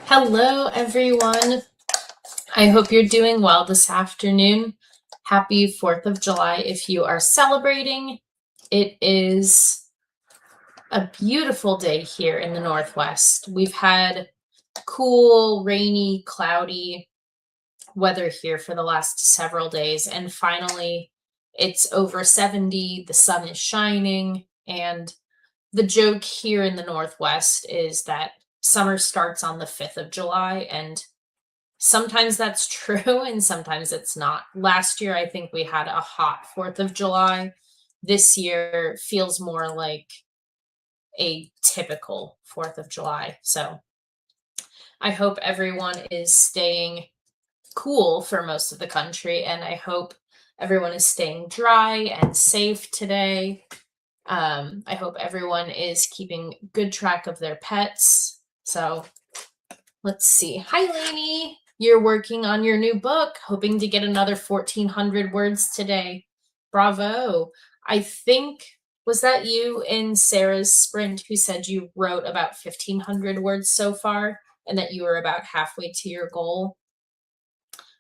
Hello, everyone. I hope you're doing well this afternoon. Happy 4th of July if you are celebrating. It is a beautiful day here in the Northwest. We've had cool, rainy, cloudy weather here for the last several days, and finally it's over 70, the sun is shining, and the joke here in the Northwest is that summer starts on the 5th of July, and sometimes that's true and sometimes it's not. Last year, I think we had a hot 4th of July. This year feels more like a typical 4th of July. So I hope everyone is staying cool for most of the country, and I hope everyone is staying dry and safe today. I hope everyone is keeping good track of their pets. So let's see. Hi, Lainey. You're working on your new book, hoping to get another 1,400 words today. Bravo. I think, was that you in Sarah's sprint who said you wrote about 1,500 words so far and that you were about halfway to your goal?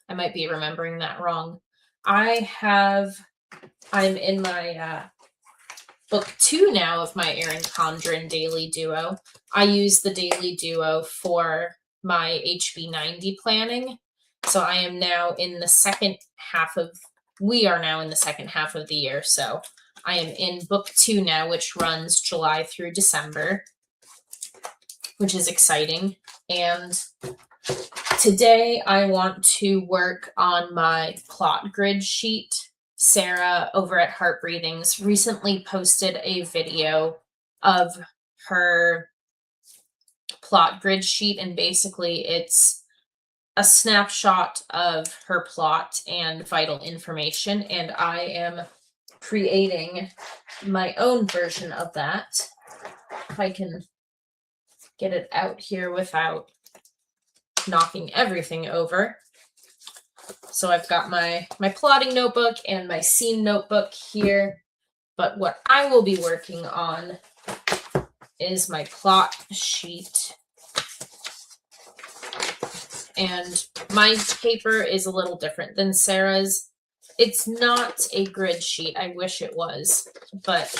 I might be remembering that wrong. I'm in my book 2 now of my Erin Condren Daily Duo. I use the Daily Duo for my HB90 planning. So I am now in the we are now in the second half of the year. So I am in book 2 now, which runs July through December, which is exciting. And today I want to work on my plot grid sheet. Sara over at Heart Breathings recently posted a video of her plot grid sheet, and basically it's a snapshot of her plot and vital information, and I am creating my own version of that. If I can get it out here without knocking everything over. So I've got my plotting notebook and my scene notebook here, but what I will be working on is my plot sheet. And my paper is a little different than Sara's. It's not a grid sheet. I wish it was, but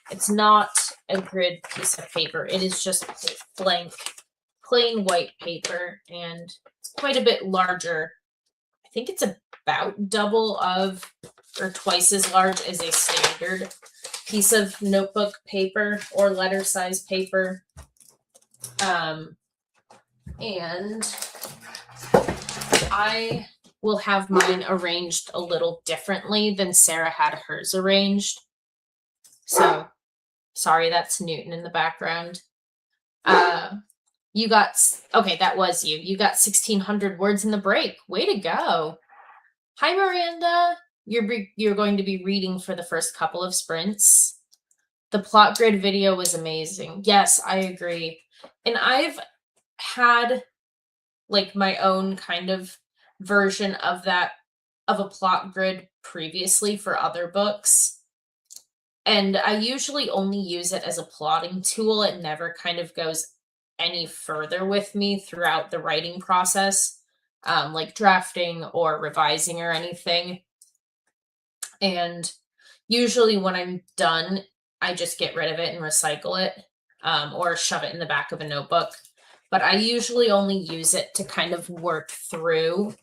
it's not a grid piece of paper. It is just blank, plain white paper, and it's quite a bit larger. I think it's about double of or twice as large as a standard piece of notebook paper or letter size paper. And I will have mine arranged a little differently than Sara had hers arranged. So, sorry, that's Newton in the background. You got, okay, that was you. You got 1,600 words in the break. Way to go. Hi, Miranda. You're going to be reading for the first couple of sprints. The plot grid video was amazing. Yes, I agree. And I've had like my own kind of version of a plot grid previously for other books. And I usually only use it as a plotting tool. It never kind of goes any further with me throughout the writing process, like drafting or revising or anything. And usually when I'm done, I just get rid of it and recycle it, or shove it in the back of a notebook. But I usually only use it to kind of work through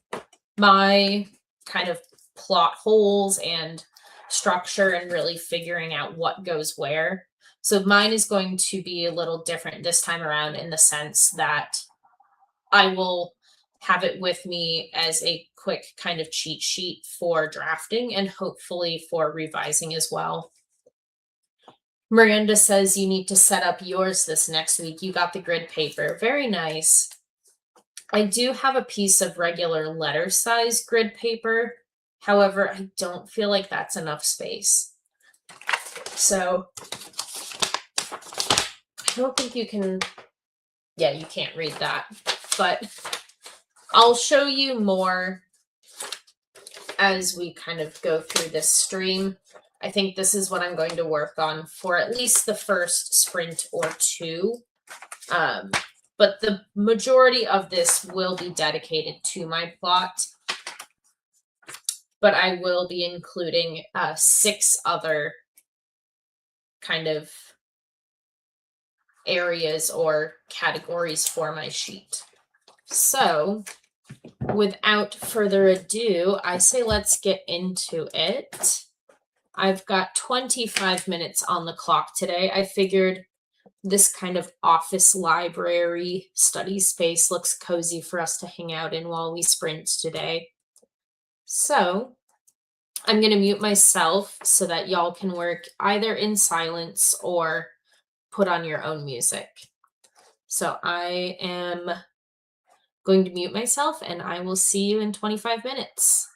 my kind of plot holes and structure and really figuring out what goes where. So mine is going to be a little different this time around in the sense that I will have it with me as a quick kind of cheat sheet for drafting and hopefully for revising as well. Miranda says you need to set up yours this next week. You got the grid paper. Very nice. I do have a piece of regular letter size grid paper. However, I don't feel like that's enough space. So I don't think you can, yeah, you can't read that, but I'll show you more as we kind of go through this stream. I think this is what I'm going to work on for at least the first sprint or two. but the majority of this will be dedicated to my plot. But I will be including 6 other kind of areas or categories for my sheet. So without further ado, I say let's get into it. I've got 25 minutes on the clock today. I figured this kind of office library study space looks cozy for us to hang out in while we sprint today. So I'm going to mute myself so that y'all can work either in silence or put on your own music. So I am going to mute myself and I will see you in 25 minutes.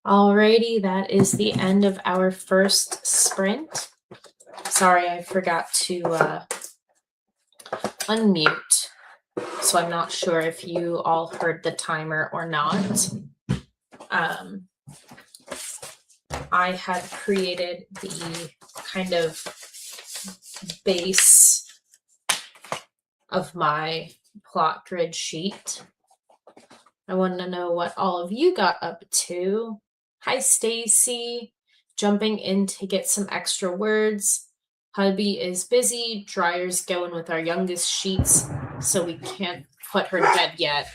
Alrighty, that is the end of our first sprint. Sorry, I forgot to unmute, so I'm not sure if you all heard the timer or not. I had created the kind of base of my plot grid sheet. I want to know what all of you got up to. Hi, Stacy. Jumping in to get some extra words. Hubby is busy. Dryer's going with our youngest sheets, so we can't put her to bed yet.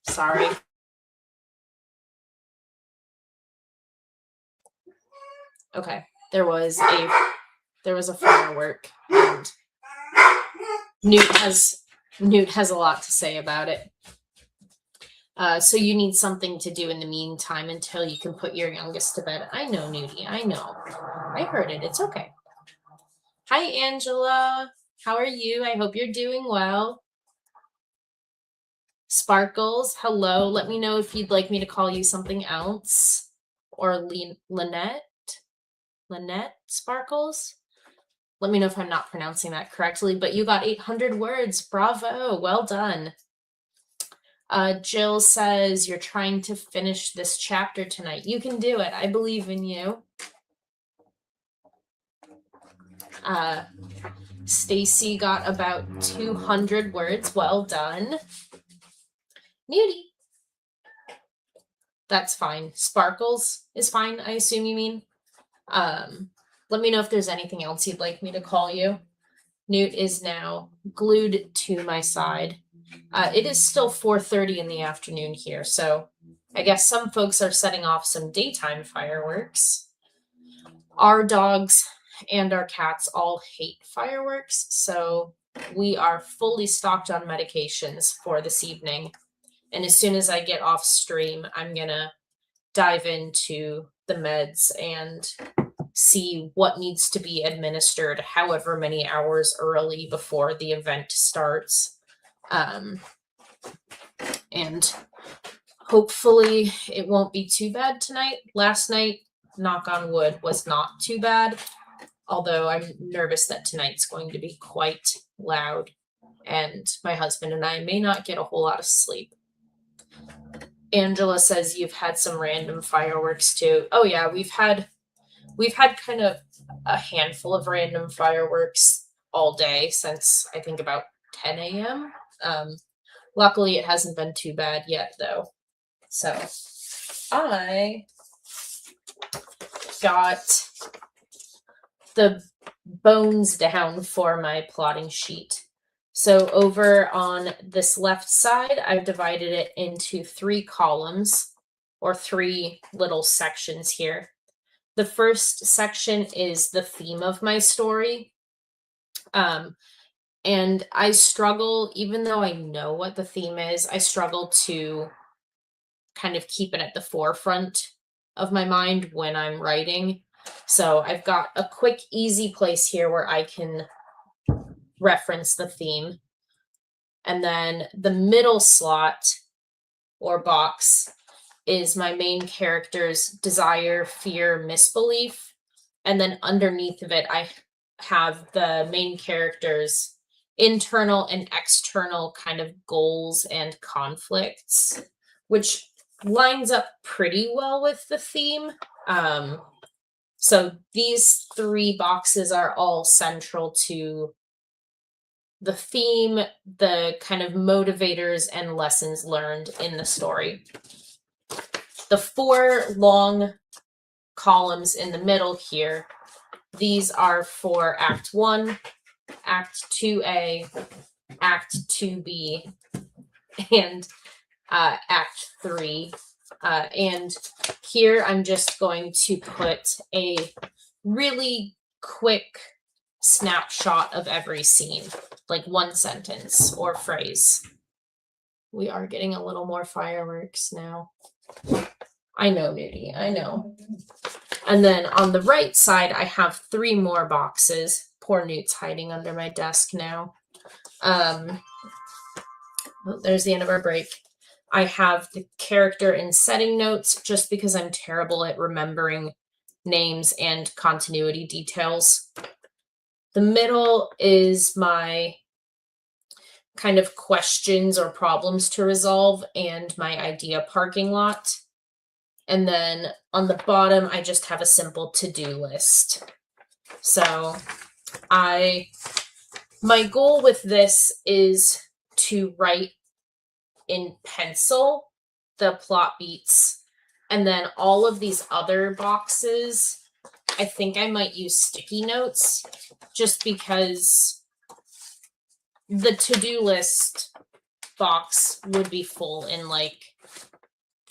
Sorry. Okay. There was a firework, and Newt has a lot to say about it. So you need something to do in the meantime until you can put your youngest to bed. I know, Nudie. I know. I heard it. It's okay. Hi, Angela. How are you? I hope you're doing well. Sparkles, hello. Let me know if you'd like me to call you something else. Or Lynette? Lynette Sparkles? Let me know if I'm not pronouncing that correctly, but you got 800 words. Bravo. Well done. Jill says you're trying to finish this chapter tonight. You can do it. I believe in you. Stacy got about 200 words. Well done. Nudie. That's fine. Sparkles is fine, I assume you mean. Let me know if there's anything else you'd like me to call you. Newt is now glued to my side. It is still 4:30 in the afternoon here, so I guess some folks are setting off some daytime fireworks. Our dogs and our cats all hate fireworks, so we are fully stocked on medications for this evening. And as soon as I get off stream, I'm gonna dive into the meds and see what needs to be administered however many hours early before the event starts. And hopefully it won't be too bad tonight. Last night, knock on wood, was not too bad, although I'm nervous that tonight's going to be quite loud and my husband and I may not get a whole lot of sleep. Angela says you've had some random fireworks too. Oh yeah, we've had kind of a handful of random fireworks all day since I think about 10 a.m. Luckily, it hasn't been too bad yet, though. So I got the bones down for my plotting sheet. So over on this left side, I've divided it into 3 columns, or 3 little sections here. The first section is the theme of my story. And I struggle, even though I know what the theme is, I struggle to kind of keep it at the forefront of my mind when I'm writing. So I've got a quick, easy place here where I can reference the theme. And then the middle slot or box is my main character's desire, fear, misbelief. And then underneath of it, I have the main character's internal and external kind of goals and conflicts, which lines up pretty well with the theme. So these 3 boxes are all central to the theme, the kind of motivators and lessons learned in the story. The 4 long columns in the middle here, these are for Act 1, Act 2A, Act 2B, and Act 3. And here I'm just going to put a really quick snapshot of every scene, like 1 sentence or phrase. We are getting a little more fireworks now. I know, Nudie, I know. And then on the right side, I have 3 more boxes. Poor Newt's hiding under my desk now. There's the end of our break. I have the character and setting notes just because I'm terrible at remembering names and continuity details. The middle is my kind of questions or problems to resolve and my idea parking lot. And then on the bottom, I just have a simple to-do list. So my goal with this is to write in pencil the plot beats, and then all of these other boxes, I think I might use sticky notes just because the to-do list box would be full in like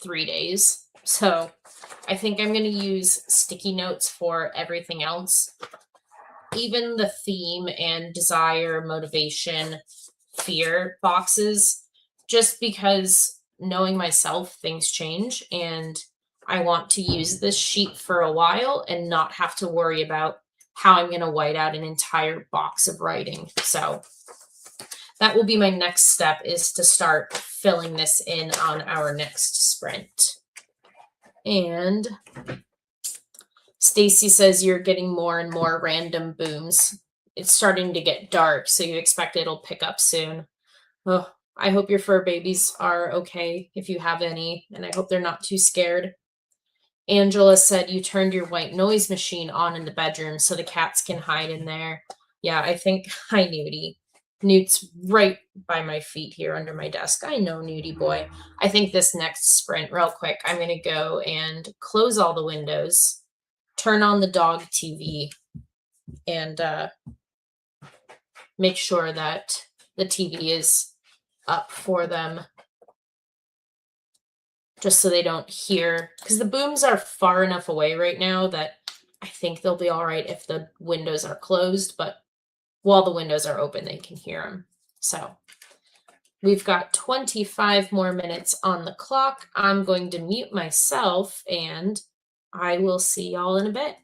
3 days. So I think I'm going to use sticky notes for everything else. Even the theme and desire, motivation, fear boxes, just because knowing myself, things change, and I want to use this sheet for a while and not have to worry about how I'm going to white out an entire box of writing. So that will be my next step, is to start filling this in on our next sprint. And Stacy says you're getting more and more random booms. It's starting to get dark, so you expect it'll pick up soon. Oh, I hope your fur babies are okay if you have any, and I hope they're not too scared. Angela said you turned your white noise machine on in the bedroom so the cats can hide in there. Yeah, I think, hi, Nudie. Newt's right by my feet here under my desk. I know, Nudie boy. I think this next sprint, real quick, I'm going to go and close all the windows, turn on the dog TV, and make sure that the TV is up for them, just so they don't hear, because the booms are far enough away right now that I think they'll be all right if the windows are closed, but while the windows are open, they can hear them. So we've got 25 more minutes on the clock. I'm going to mute myself, and I will see y'all in a bit.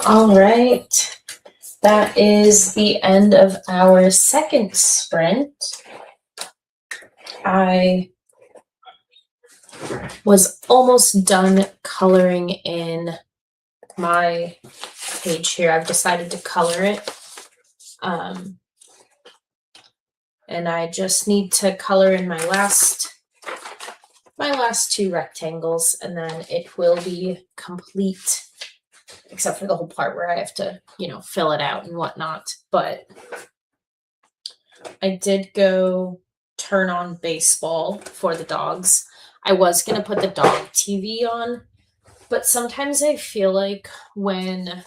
All right. That is the end of our second sprint. I was almost done coloring in my page here. I've decided to color it. And I just need to color in my last two rectangles, and then it will be complete, except for the whole part where I have to, fill it out and whatnot. But I did go turn on baseball for the dogs. I was going to put the dog TV on, but sometimes I feel like when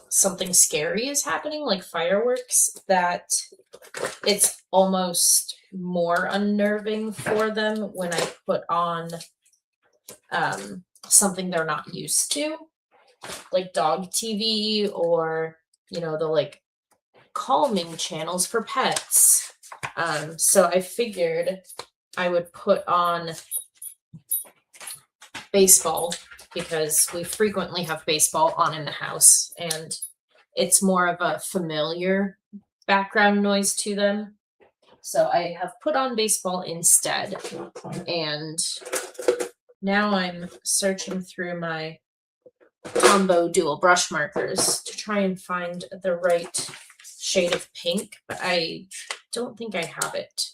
something scary is happening, like fireworks, that it's almost more unnerving for them when I put on something they're not used to, like dog TV or, the calming channels for pets. So I figured I would put on baseball because we frequently have baseball on in the house, and it's more of a familiar background noise to them. So I have put on baseball instead. And now I'm searching through my combo dual brush markers to try and find the right shade of pink, but I don't think I have it.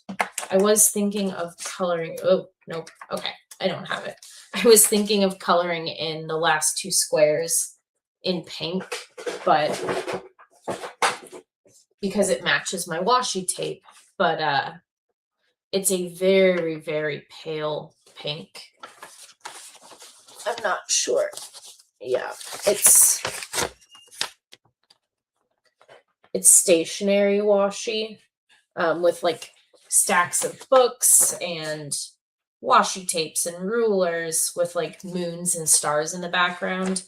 I was thinking of coloring. Oh, nope. Okay, I don't have it. I was thinking of coloring in the last two squares in pink, but because it matches my washi tape, but it's a very, very pale pink. I'm not sure. Yeah, it's stationary washi with stacks of books and washi tapes and rulers with moons and stars in the background.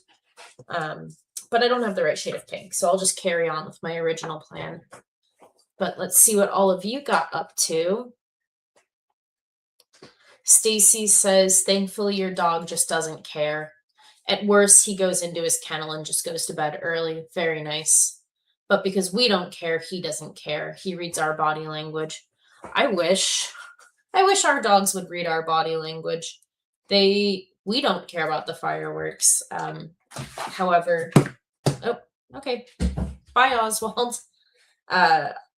But I don't have the right shade of pink, so I'll just carry on with my original plan. But let's see what all of you got up to. Stacy says, thankfully your dog just doesn't care. At worst, he goes into his kennel and just goes to bed early. Very nice. But because we don't care, he doesn't care. He reads our body language. I wish our dogs would read our body language. We don't care about the fireworks. However, oh, okay. Bye, Oswald.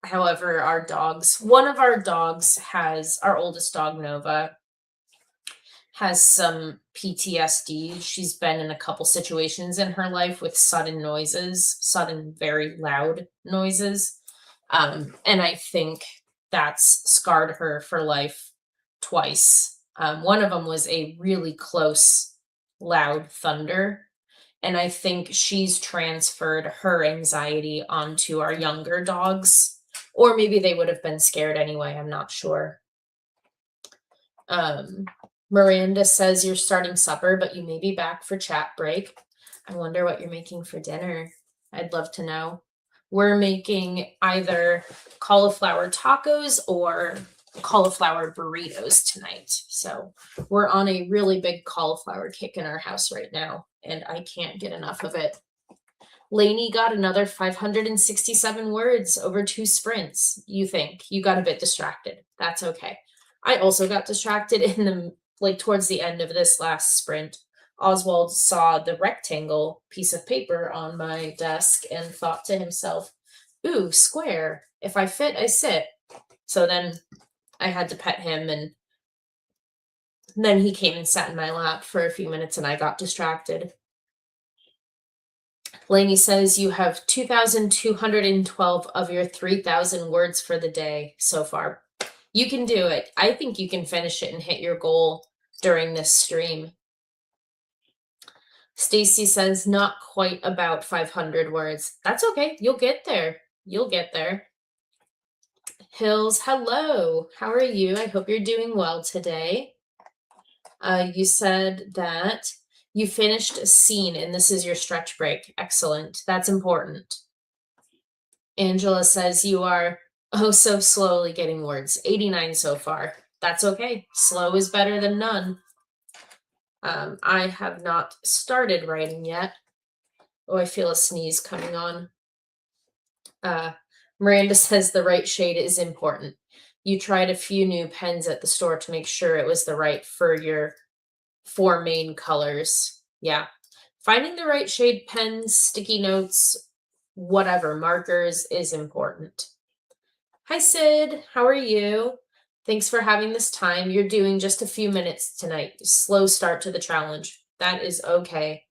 However, one of our dogs our oldest dog, Nova, has some PTSD. She's been in a couple situations in her life with sudden, very loud noises. And I think that's scarred her for life twice. One of them was a really close, loud thunder. And I think she's transferred her anxiety onto our younger dogs. Or maybe they would have been scared anyway. I'm not sure. Miranda says you're starting supper, but you may be back for chat break. I wonder what you're making for dinner. I'd love to know. We're making either cauliflower tacos or cauliflower burritos tonight. So we're on a really big cauliflower kick in our house right now, and I can't get enough of it. Lainey got another 567 words over 2 sprints. You think you got a bit distracted. That's okay. I also got distracted in the towards the end of this last sprint. Oswald saw the rectangle piece of paper on my desk and thought to himself, ooh, square. If I fit, I sit. So then I had to pet him, and then he came and sat in my lap for a few minutes and I got distracted. Lainey says you have 2,212 of your 3,000 words for the day so far. You can do it. I think you can finish it and hit your goal during this stream. Stacy says not quite about 500 words. That's okay. You'll get there. You'll get there. Hills, hello. How are you? I hope you're doing well today. You said that you finished a scene and this is your stretch break. Excellent. That's important. Angela says you are so slowly getting words. 89 so far. That's okay. Slow is better than none. I have not started writing yet. Oh, I feel a sneeze coming on. Uh, Miranda says the right shade is important. You tried a few new pens at the store to make sure it was the right for your four main colors. Yeah. Finding the right shade pens, sticky notes, whatever, markers is important. Hi, Sid. How are you? Thanks for having this time. You're doing just a few minutes tonight. Slow start to the challenge. That is okay.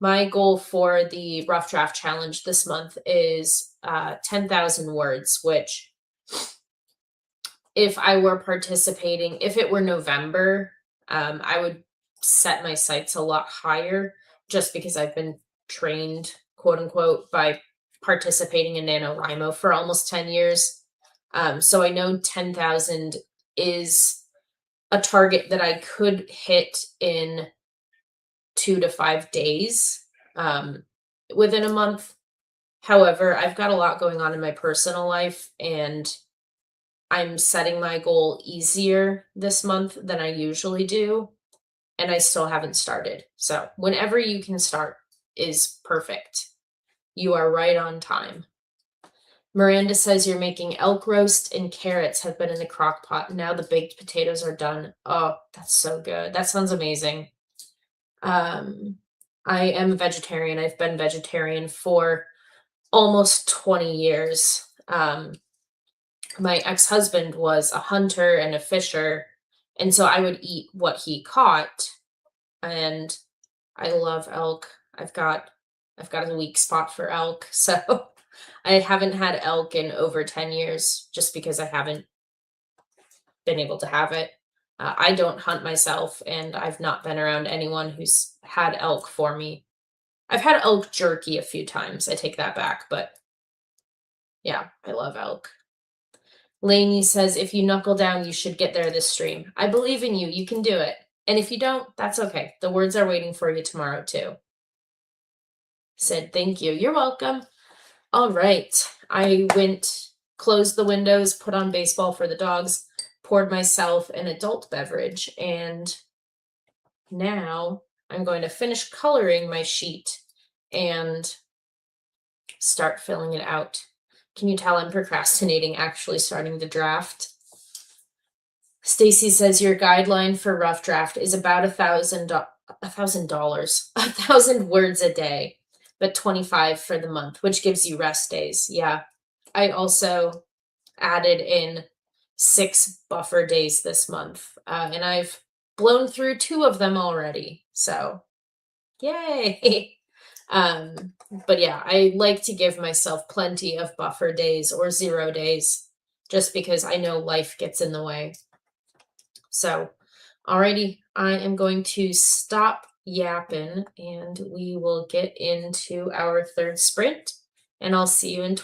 My goal for the rough draft challenge this month is 10,000 words, which if I were participating, if it were November, I would set my sights a lot higher just because I've been trained, quote unquote, by participating in NaNoWriMo for almost 10 years. So I know 10,000 is a target that I could hit in 2 to 5 days within a month. However, I've got a lot going on in my personal life, and I'm setting my goal easier this month than I usually do, and I still haven't started. So, whenever you can start is perfect. You are right on time. Miranda says you're making elk roast and carrots have been in the crock pot. Now the baked potatoes are done. Oh, that's so good. That sounds amazing. I am a vegetarian. I've been vegetarian for almost 20 years. My ex-husband was a hunter and a fisher, and so I would eat what he caught, and I love elk. I've got a weak spot for elk, so I haven't had elk in over 10 years just because I haven't been able to have it. I don't hunt myself, and I've not been around anyone who's had elk for me. I've had elk jerky a few times. I take that back, but yeah, I love elk. Lainey says, if you knuckle down, you should get there this stream. I believe in you. You can do it. And if you don't, that's okay. The words are waiting for you tomorrow, too. Said, thank you. You're welcome. All right. I went, closed the windows, put on baseball for the dogs, poured myself an adult beverage, and now I'm going to finish coloring my sheet and start filling it out. Can you tell I'm procrastinating actually starting the draft? Stacy says your guideline for rough draft is about $1,000, 1,000 words a day, but 25 for the month, which gives you rest days. Yeah. I also added in 6 buffer days this month, and I've blown through 2 of them already. So, yay. um, but yeah, I like to give myself plenty of buffer days or 0 days just because I know life gets in the way. So, alrighty, I am going to stop yapping and we will get into our third sprint, and I'll see you in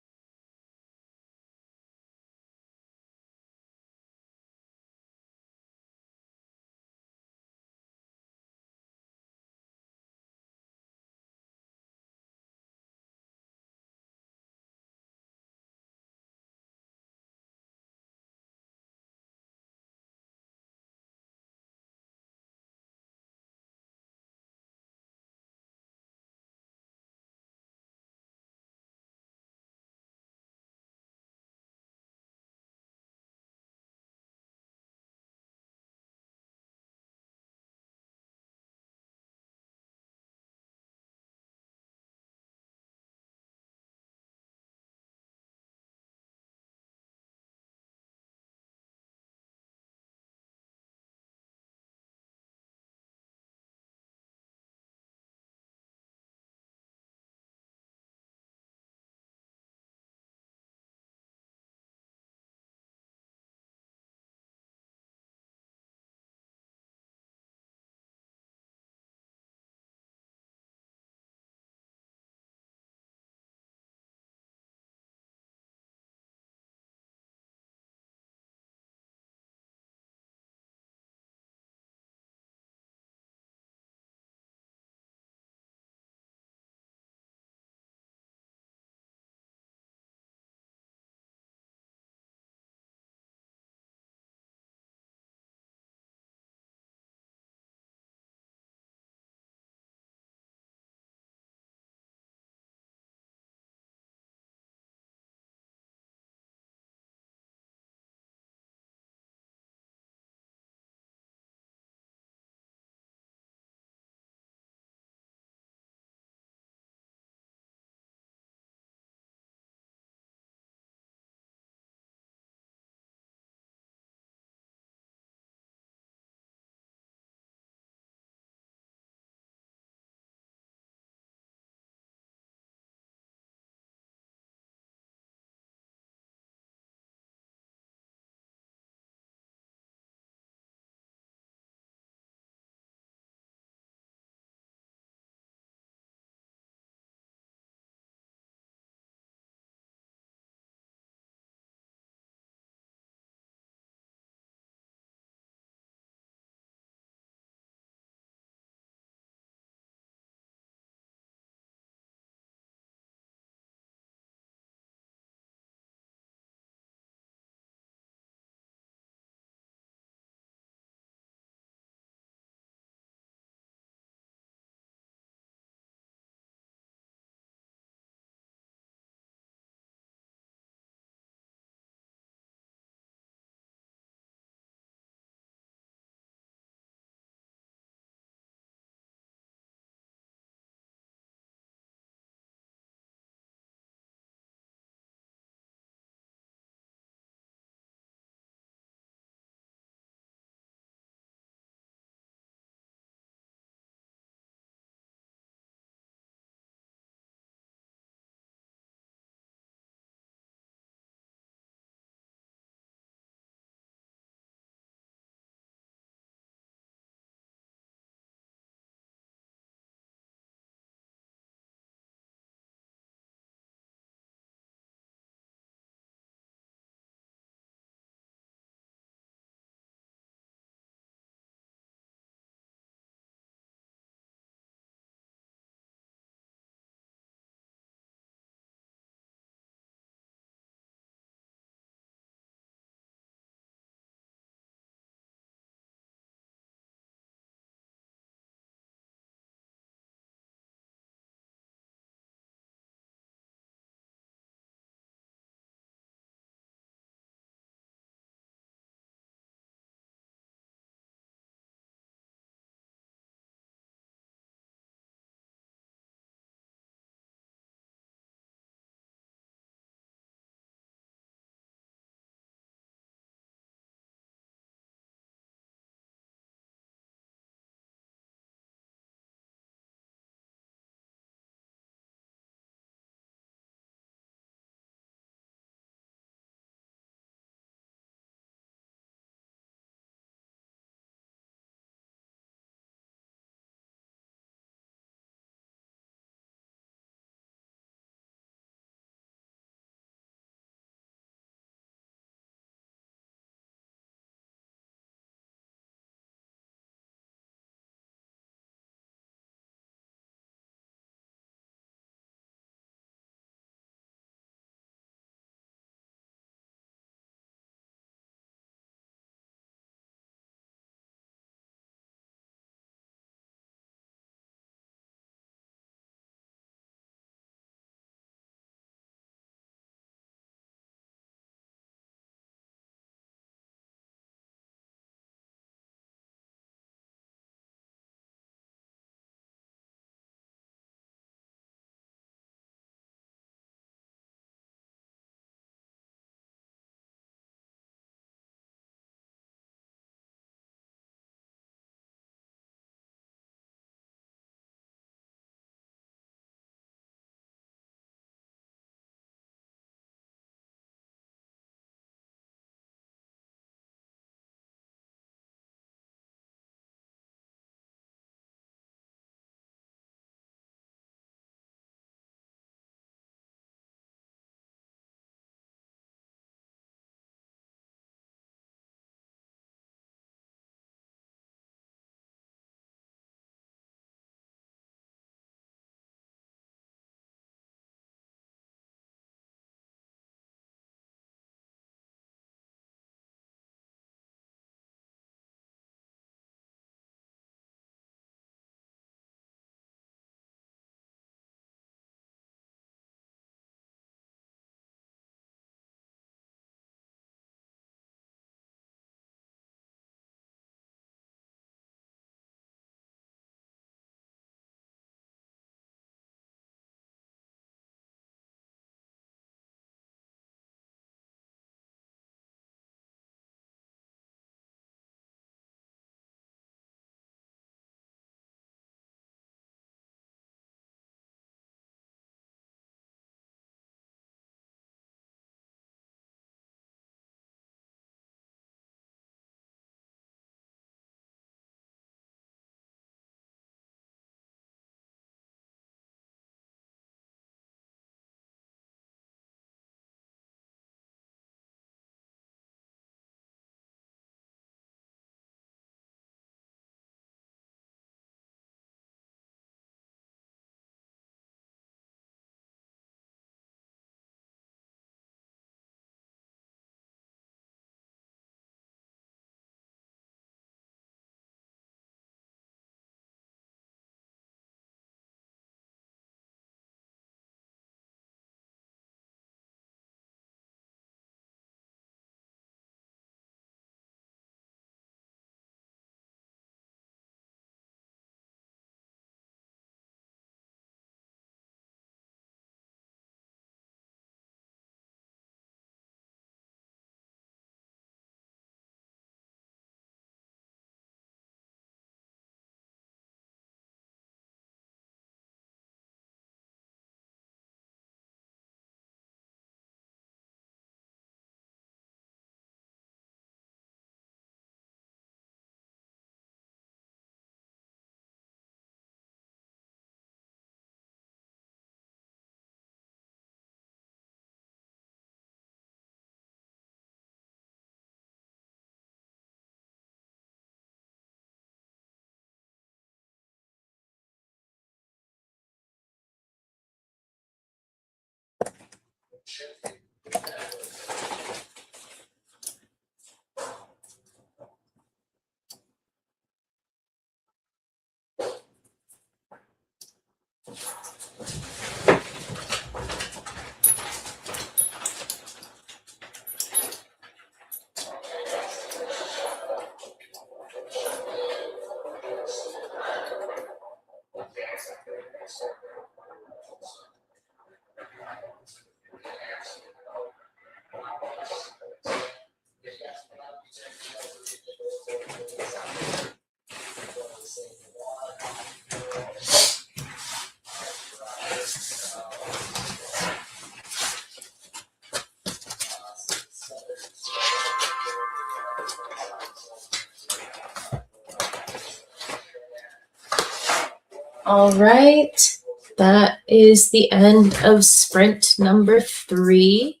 All right, that is the end of sprint number 3.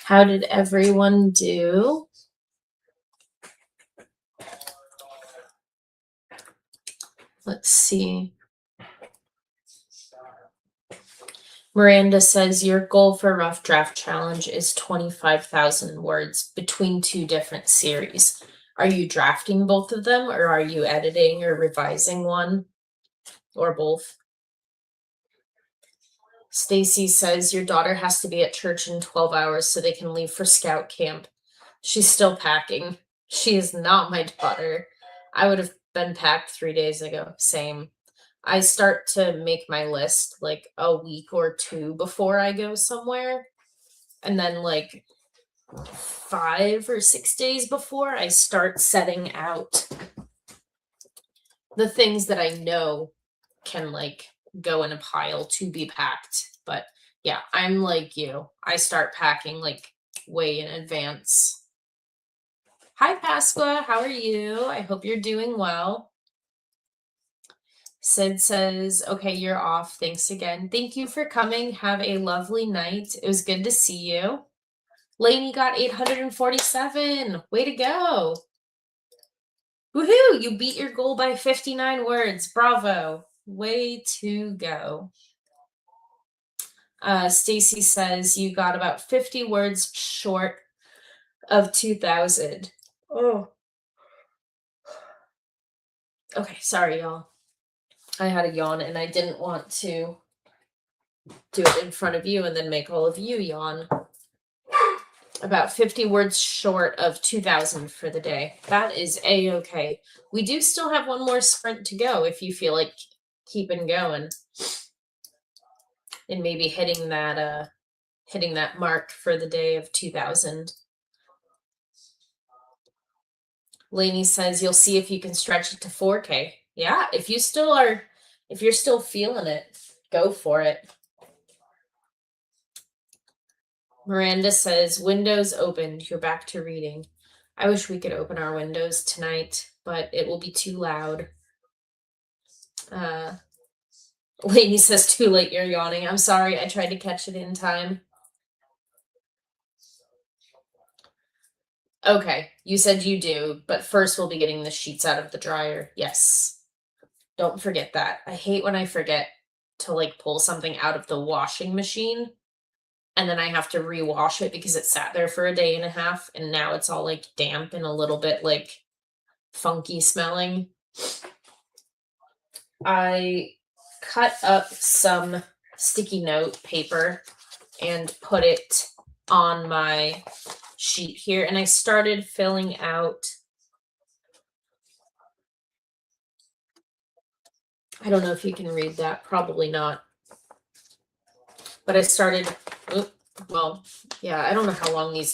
How did everyone do? Let's see. Miranda says your goal for Rough Draft Challenge is 25,000 words between 2 different series. Are you drafting both of them, or are you editing or revising one, or both? Stacy says your daughter has to be at church in 12 hours so they can leave for scout camp. She's still packing. She is not my daughter. I would have been packed 3 days ago. Same. I start to make my list like a week or 2 before I go somewhere. And then like 5 or 6 days before, I start setting out the things that I know can like go in a pile to be packed. But yeah, I'm like you. I start packing like way in advance. Hi, Pasqua. How are you? I hope you're doing well. Sid says, okay, you're off. Thanks again. Thank you for coming. Have a lovely night. It was good to see you. Lainey got 847. Way to go. Woohoo! You beat your goal by 59 words. Bravo. Way to go. Stacy says you got about 50 words short of 2,000. Oh. Okay, sorry, y'all. I had a yawn and I didn't want to do it in front of you and then make all of you yawn. About 50 words short of 2,000 for the day. That is a-okay. We do still have one more sprint to go if you feel like keeping going and maybe hitting that mark for the day of 2,000. Lainey says you'll see if you can stretch it to 4K. Yeah, if you're still feeling it, go for it. Miranda says, windows opened. You're back to reading. I wish we could open our windows tonight, but it will be too loud. Lainey says, too late, you're yawning. I'm sorry, I tried to catch it in time. Okay, you said you do, but first we'll be getting the sheets out of the dryer. Yes. Don't forget that. I hate when I forget to like pull something out of the washing machine and then I have to rewash it because it sat there for a day and a half and now it's all like damp and a little bit like funky smelling. I cut up some sticky note paper and put it on my sheet here and I started filling out. I don't know if you can read that, probably not. But I started, well, yeah, I don't know how long these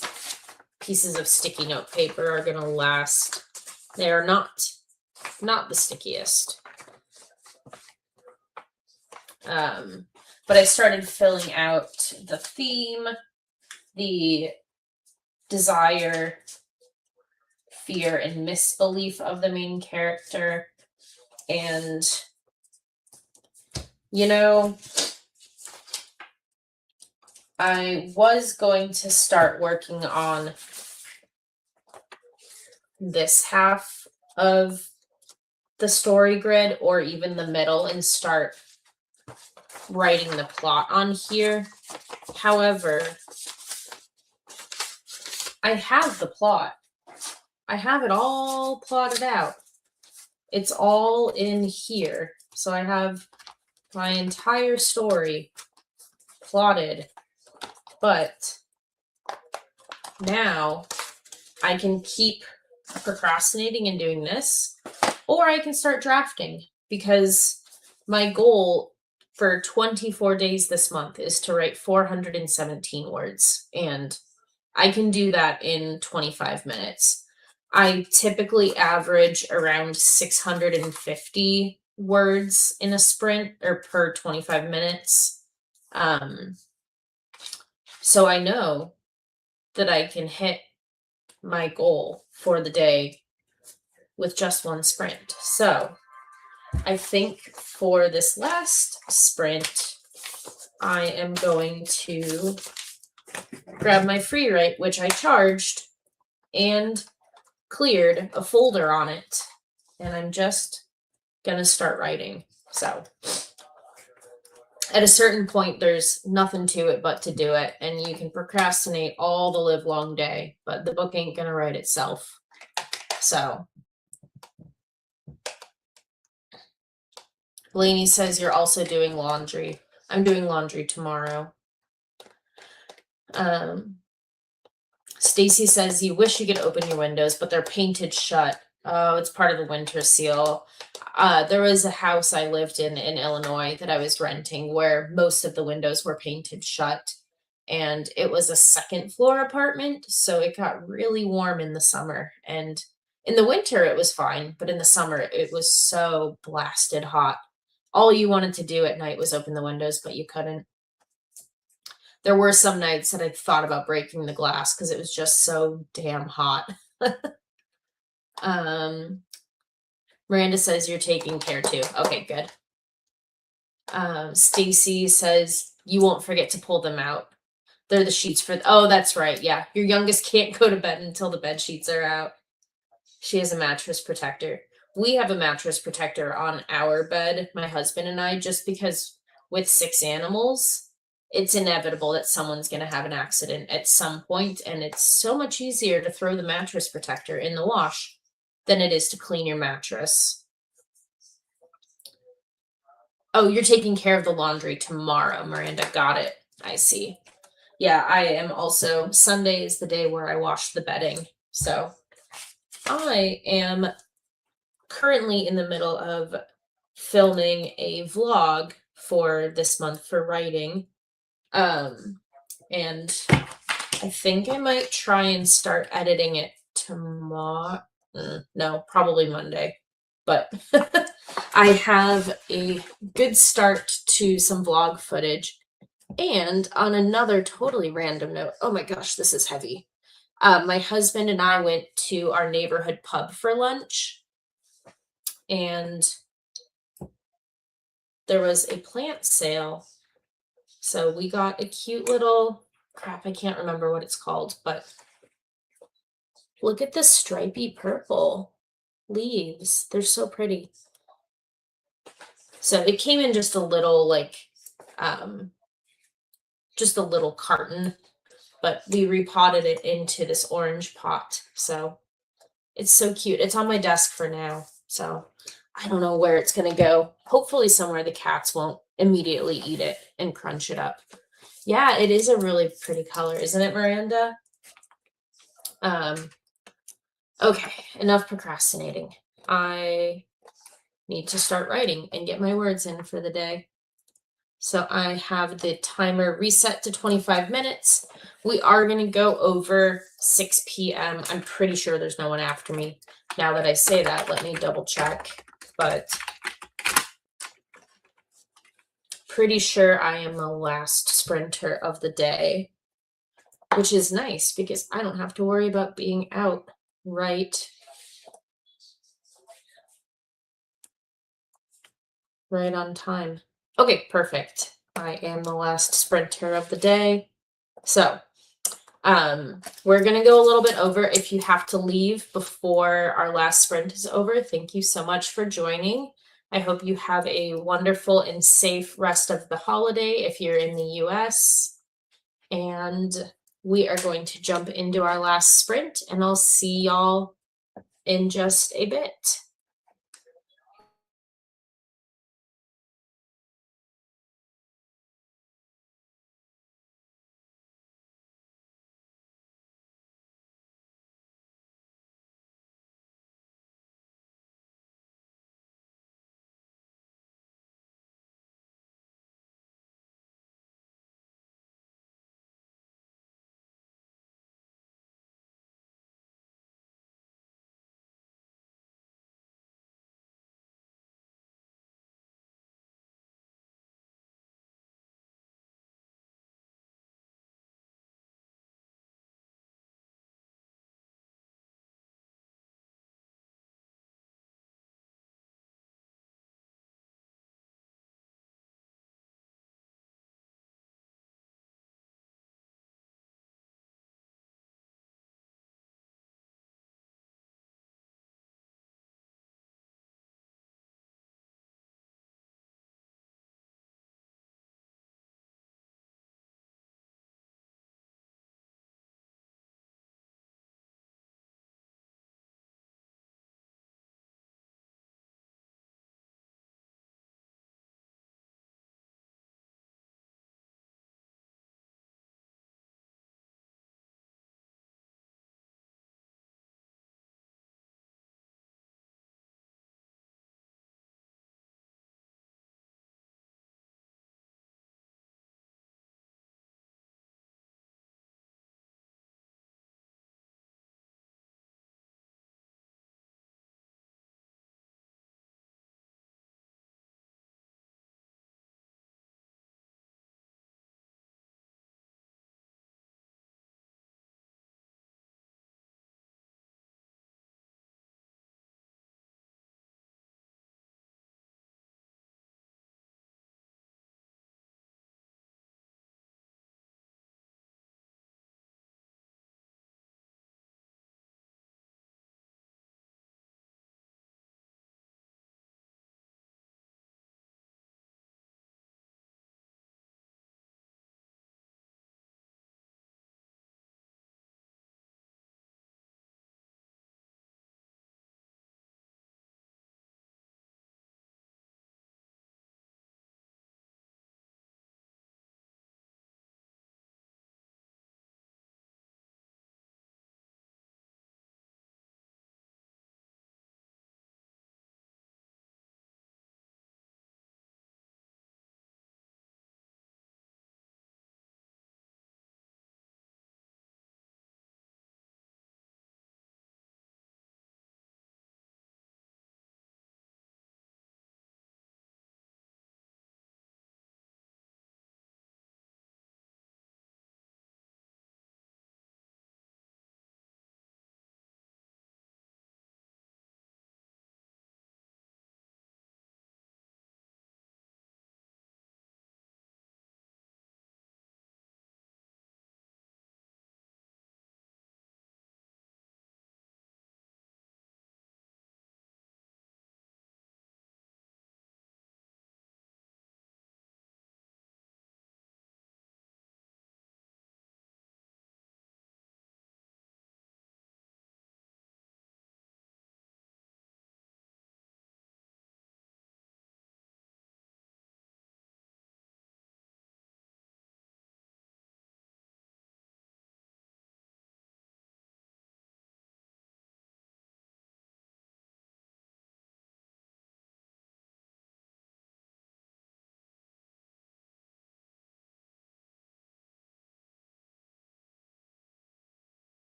pieces of sticky note paper are going to last. They are not the stickiest. But I started filling out the theme, the desire, fear, and misbelief of the main character. And, you know, I was going to start working on this half of the story grid or even the middle and start writing the plot on here. However, I have the plot. I have it all plotted out. It's all in here. So I have my entire story plotted. But now I can keep procrastinating and doing this, or I can start drafting, because my goal for 24 days this month is to write 417 words, and I can do that in 25 minutes. I typically average around 650 words in a sprint or per 25 minutes. So I know that I can hit my goal for the day with just one sprint. So I think for this last sprint, I am going to grab my free write, which I charged and cleared a folder on it. And I'm just going to start writing. So at a certain point, there's nothing to it but to do it. And you can procrastinate all the live long day, but the book ain't going to write itself. So Blaney says you're also doing laundry. I'm doing laundry tomorrow. Stacy says you wish you could open your windows, but they're painted shut. Oh, it's part of the winter seal. There was a house I lived in Illinois that I was renting where most of the windows were painted shut. And it was a second floor apartment, so it got really warm in the summer. And in the winter, it was fine, but in the summer, it was so blasted hot. All you wanted to do at night was open the windows, but you couldn't. There were some nights that I thought about breaking the glass because it was just so damn hot. Miranda says you're taking care too. Okay, good. Stacy says you won't forget to pull them out. They're the sheets for. Oh, that's right. Yeah, your youngest can't go to bed until the bed sheets are out. She has a mattress protector. We have a mattress protector on our bed, my husband and I, just because with 6 animals, it's inevitable that someone's going to have an accident at some point, and it's so much easier to throw the mattress protector in the wash than it is to clean your mattress. Oh, you're taking care of the laundry tomorrow, Miranda. Got it. I see. Yeah, I am also. Sunday is the day where I wash the bedding. So I am currently in the middle of filming a vlog for this month for writing. And I think I might try and start editing it tomorrow. No, probably Monday. But I have a good start to some vlog footage. And on another totally random note, oh my gosh, this is heavy. My husband and I went to our neighborhood pub for lunch, and there was a plant sale. So we got a cute little, crap, I can't remember what it's called, but look at the stripy purple leaves. They're so pretty. So it came in just a little, just a little carton, but we repotted it into this orange pot. So it's so cute. It's on my desk for now. So I don't know where it's going to go. Hopefully somewhere the cats won't immediately eat it and crunch it up. Yeah, it is a really pretty color, isn't it, Miranda? Okay, enough procrastinating. I need to start writing and get my words in for the day. So I have the timer reset to 25 minutes. We are going to go over 6 p.m. I'm pretty sure there's no one after me. Now that I say that, let me double check. But pretty sure I am the last sprinter of the day, which is nice because I don't have to worry about being out right on time. Okay, perfect. I am the last sprinter of the day. So we're going to go a little bit over. If you have to leave before our last sprint is over, thank you so much for joining. I hope you have a wonderful and safe rest of the holiday if you're in the US. And we are going to jump into our last sprint, and I'll see y'all in just a bit.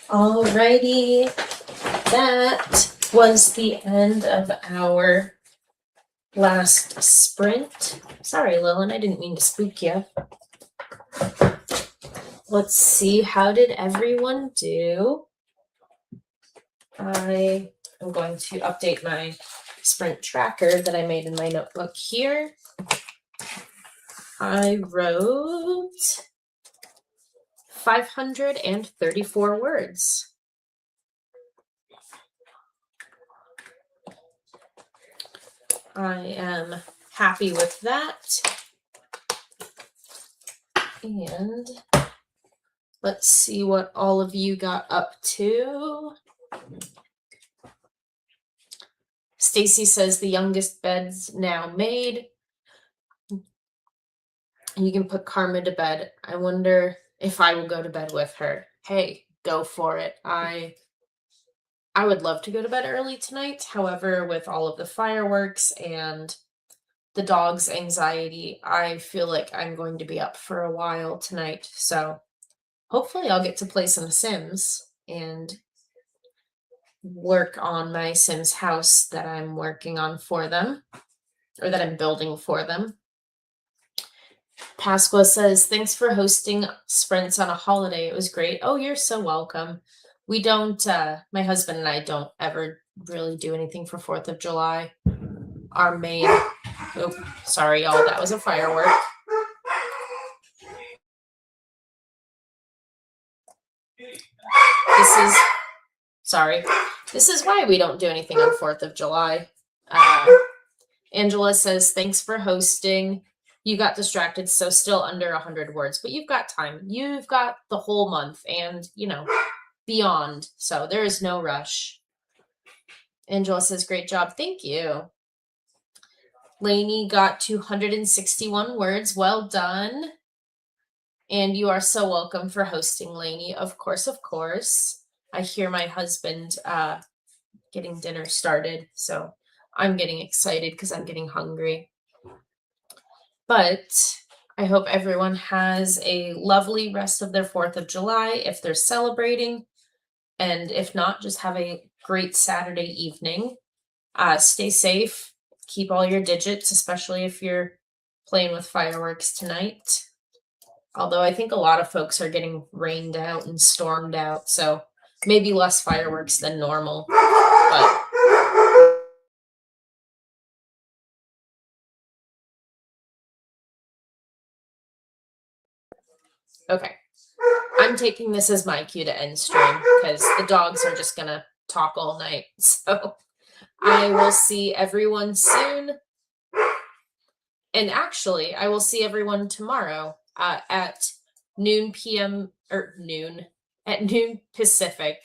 Alrighty, that was the end of our last sprint. Sorry, Lillian, I didn't mean to spook you. Let's see, how did everyone do? I am going to update my sprint tracker that I made in my notebook here. I wrote 534 words. I am happy with that. And let's see what all of you got up to. Stacy says the youngest bed's now made. You can put Karma to bed. I wonder if I will go to bed with her. Hey, go for it. I would love to go to bed early tonight. However, with all of the fireworks and the dog's anxiety, I feel like I'm going to be up for a while tonight. So hopefully I'll get to play some Sims and work on my Sims house that I'm working on for them, or that I'm building for them. Pasqua says, thanks for hosting sprints on a holiday. It was great. Oh, you're so welcome. We don't, my husband and I don't ever really do anything for 4th of July. Our main, oh, sorry, y'all, that was a firework. This is why we don't do anything on 4th of July. Angela says, thanks for hosting. You got distracted, so still under 100 words, but you've got time. You've got the whole month and, beyond. So there is no rush. Angela says, great job. Thank you. Lainey got 261 words. Well done. And you are so welcome for hosting, Lainey. Of course, of course. I hear my husband getting dinner started, so I'm getting excited because I'm getting hungry. But I hope everyone has a lovely rest of their 4th of July if they're celebrating. And if not, just have a great Saturday evening. Stay safe. Keep all your digits, especially if you're playing with fireworks tonight. Although I think a lot of folks are getting rained out and stormed out, so maybe less fireworks than normal. But okay. I'm taking this as my cue to end stream because the dogs are just going to talk all night. So I will see everyone soon. And actually, I will see everyone tomorrow at noon p.m. or noon Pacific,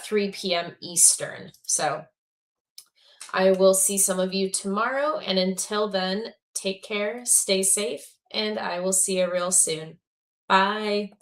3 p.m. Eastern. So I will see some of you tomorrow. And until then, take care, stay safe, and I will see you real soon. Bye.